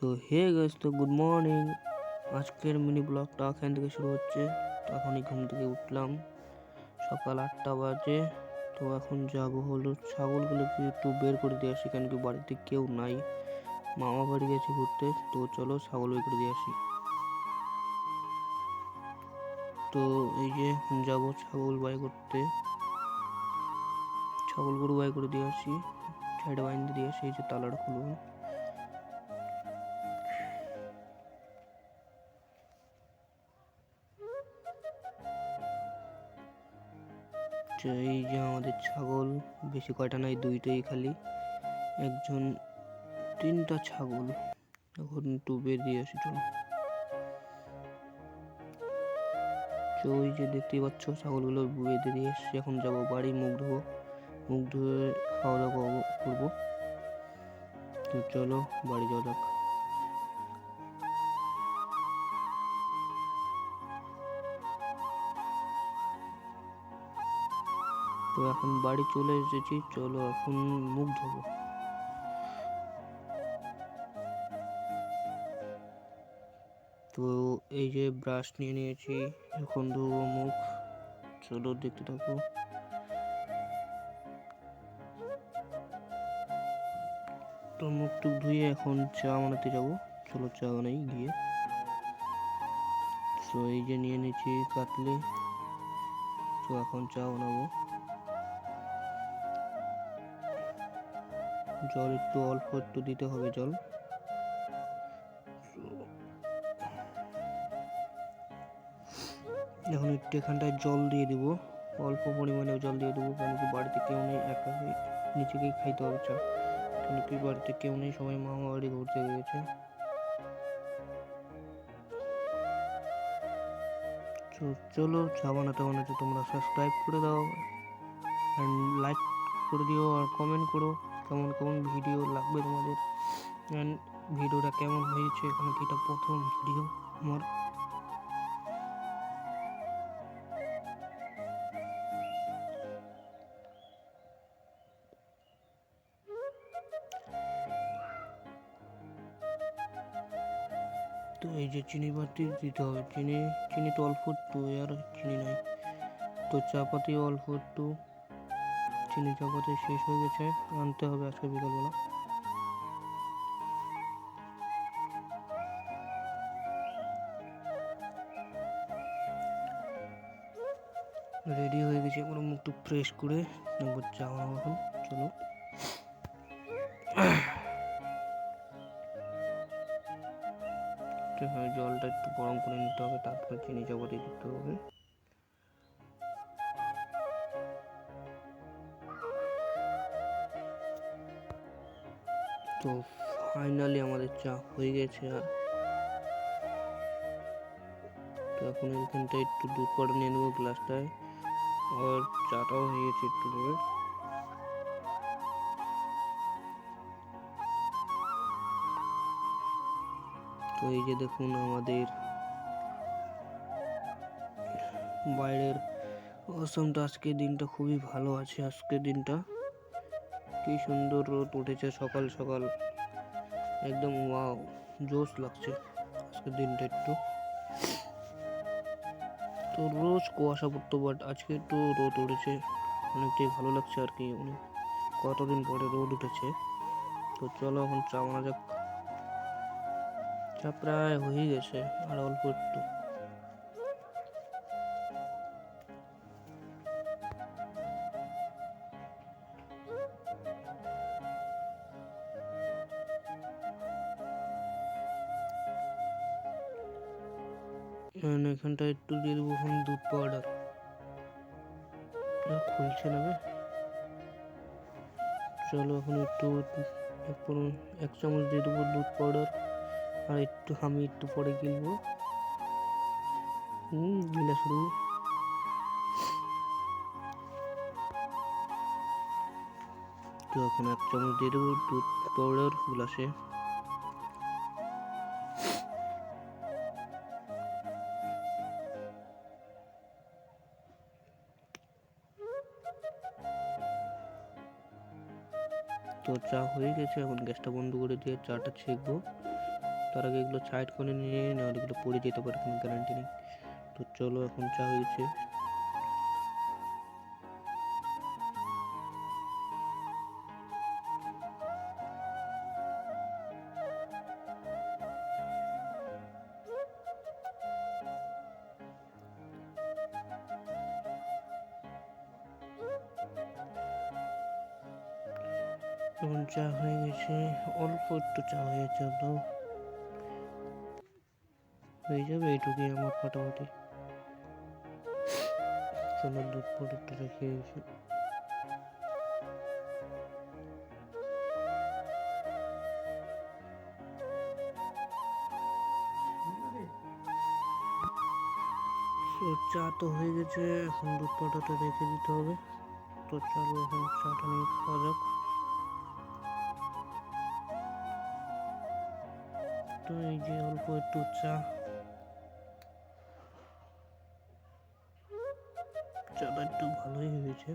So hey guys, তো good morning. আজকের mini ব্লগটা এখান থেকে শুরু হচ্ছে। তো এখনই ঘুম থেকে উঠলাম, সকাল 8টা বাজে। তো এখন যাবো হলো ছাগলগুলোকে একটু বের করে দিয়ে আসি, কেন কি বাড়িতে কেউ নাই, মামা বাড়ি গেছে ঘুরতে। তো চলো ছাগল বের করে দিয়ে আসি। তো এই যে এখন যাবো ছাগল বাই করতে, ছাগল গরু বাই করে দিয়ে আসি, সাইডে বাইন্ধে দিয়ে আসি। এই যে তালাটা খুলবো। এই যে আমাদের ছাগল, বেশি কয়টা নাই, দুইটাই খালি, একজন 3টা ছাগল। এখন একটু বের দিয়ে আসি, চলো। তো ওই যে দেখতেই পাচ্ছ ছাগলগুলো বেঁধে দিয়ে এসছি। এখন যাবো বাড়ি, মুখ ধোবো, মুখ ধুয়ে খাওয়া দাওয়া করবো। তো চলো বাড়ি যাওয়া যাক। তো এখন বাড়ি চলে এসেছি, চলো এখন মুখ ধোবো। তো এই যে ব্রাশ নিয়ে নিয়েছি, এখন ধোবো মুখ, চলো দেখতে থাকো। তো মুখ টুক ধুয়ে এখন চা বানাতে যাবো, চলো চা বানাই গিয়ে। তো এই যে নিয়ে নিয়েছি কাতলে, তো এখন চা বানাবো। জল একটু অল্প একটু দিতে হবে জল। এখন একটু এখানটায় জল দিয়ে দিব, অল্প পরিমাণে জল দিয়ে দেবো, কারণ কি বাড়িতে কেউ নেই, একা নিচেকেই খাইতে হবে চা, কেন কি বাড়িতে কেউ নেই, সবাই মামা বাড়ি ঘুরতে গিয়েছে। চলো চা বানাতে বানাতে তোমরা সাবস্ক্রাইব করে দাও, অ্যান্ড লাইক করে দিও, আর কমেন্ট করো কেমন কেমন ভিডিও লাগবে তোমাদের, অ্যান্ড ভিডিওটা কেমন হয়েছে। এখানে কি এটা প্রথম ভিডিও আমার। তো এই যে চিনি পাতি দিতে হবে, চিনি তো অল্প একটু, আর চিনি নাই। তো চা পাতি অল্প একটু, চিনি চা পাতি শেষ হয়ে গেছে, আনতে হবে আজকে বিকালবেলা। রেডি হয়ে গেছে, এবার মুখটু ফ্রেশ করে একবার চা বানাবো এখন, চলো। জলটা একটু গরম করে নিতে হবে, তারপরে চিনি চা পাতি দিতে হবে। তো ফাইনালি আমাদের চা হয়ে গেছে। আর তো এখন এখানটায় একটু দুধ পাউডার নিয়ে নেবো গ্লাসটায়, আর চাটাও হয়ে গেছে একটু করে। তো এই যে দেখুন আমাদের বাইরের মৌসুমটা, আজকের দিনটা খুবই ভালো আছে। আজকের দিনটা কি সুন্দর রোদ উঠেছে সকাল সকাল, একদম ওয়াও, জোশ লাগছে আজকের দিনটা একটু। তো রোজ কুয়াশা পড়তো, বাট আজকে একটু রোদ উঠেছে, অনেকটাই ভালো লাগছে আর কি, অনেক কতদিন পরে রোদ উঠেছে। তো চলো এখন চা বানা যাক। চা প্রায় হয়ে গেছে, আর অল্প একটু। এখানটা একটু দিয়ে দেবো এখন দুধ পাউডার, খুলছে না। চলো এখন একটু 1 চামচ দিয়ে দেবো দুধ পাউডার, আর একটু আমি একটু পরে গিলবো। গিলা শুরু। তো এখন 1 চামচ দিয়ে দেবো দুধ পাউডার গ্লাসে। তো চা হয়ে গেছে, এখন গ্যাসটা বন্ধ করে দিয়ে চাটা ছেঁকবো। তার আগে এগুলো সাইড করে নিয়ে নেওয়ার, এগুলো পড়ে যেতে পারে, কোনো গ্যারান্টি নেই। তো চলো এখন চা হয়েছে। এখন চা হয়ে গেছে, অল্প একটু চা হয়েছে, তো হয়ে যাবে এইটুকুই আমার ফাটাফাটি। চলো দুধ পটরটা রেখে গেছি। চা তো হয়ে গেছে, এখন দুধ পাটাটা রেখে দিতে হবে। তো চলো এখন চাটা নিয়ে খাওয়া যাক। তো এই যে অল্প একটু চা, চাটা একটু ভালোই হয়েছে,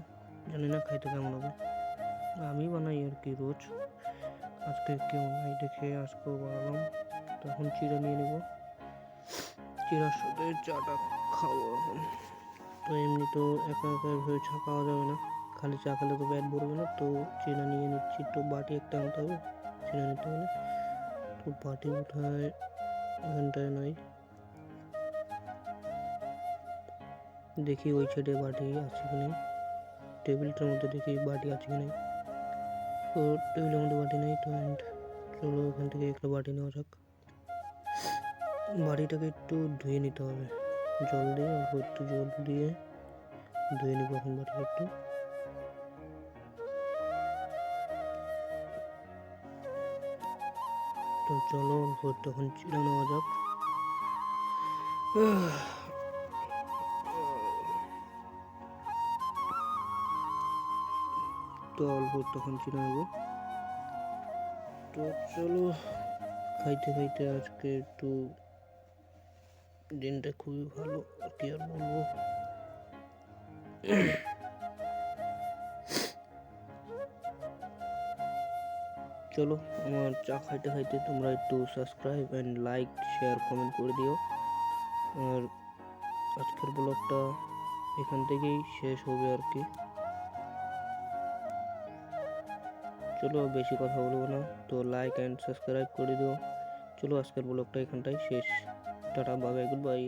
জানি না খাইতে কেমন হবে। আমি বানাই আর কি রোজ, আজকে কেউ নাই দেখে আজকেও বানালাম। তখন চিড়া নিয়ে নেব, চিড়ার সাথে চাটা খাবো এখন। তো এমনি তো একা একা এভাবে চা খাওয়া যাবে না, খালি চা খেলে তো পেট ভরবে না। তো চিড়া নিয়ে নিচ্ছি, তো বাটি একটা আনতে হবে চিড়া নিতে হলে। তো বাটি উঠায় এখানটায় নাই, দেখি ওই সাইডে বাটি আছে কি নেই, টেবিলটার মধ্যে দেখি বাটি আছে কি নেই। তো টেবিলের মধ্যে বাটি নেই, তো চলো ওখান থেকে একটা বাটি নেওয়া যাক। বাটিটাকে একটু ধুয়ে নিতে হবে, জল দিয়ে, অল্প একটু জল দিয়ে ধুয়ে নিব এখন বাটিটা একটু। তো চলো অল্প একটু এখন চিড়া নেওয়া যাক। তো অল্প একটু এখন চিড়া নেবো। তো চলো খাইতে খাইতে আজকে একটু দিনটা খুবই ভালো, কি আর বলবো। চলো আমার চা খাইতে খাইতে তোমরা একটু subscribe and like share comment করে দিও। আর আজকের ব্লগটা এখান থেকেই শেষ হবে আর কি। চলো বেশি কথা বলবো না, তো লাইক অ্যান্ড সাবস্ক্রাইব করে দিও। চলো আজকের ব্লগটা এখানটাই শেষ। Tata, bye bye, good bye.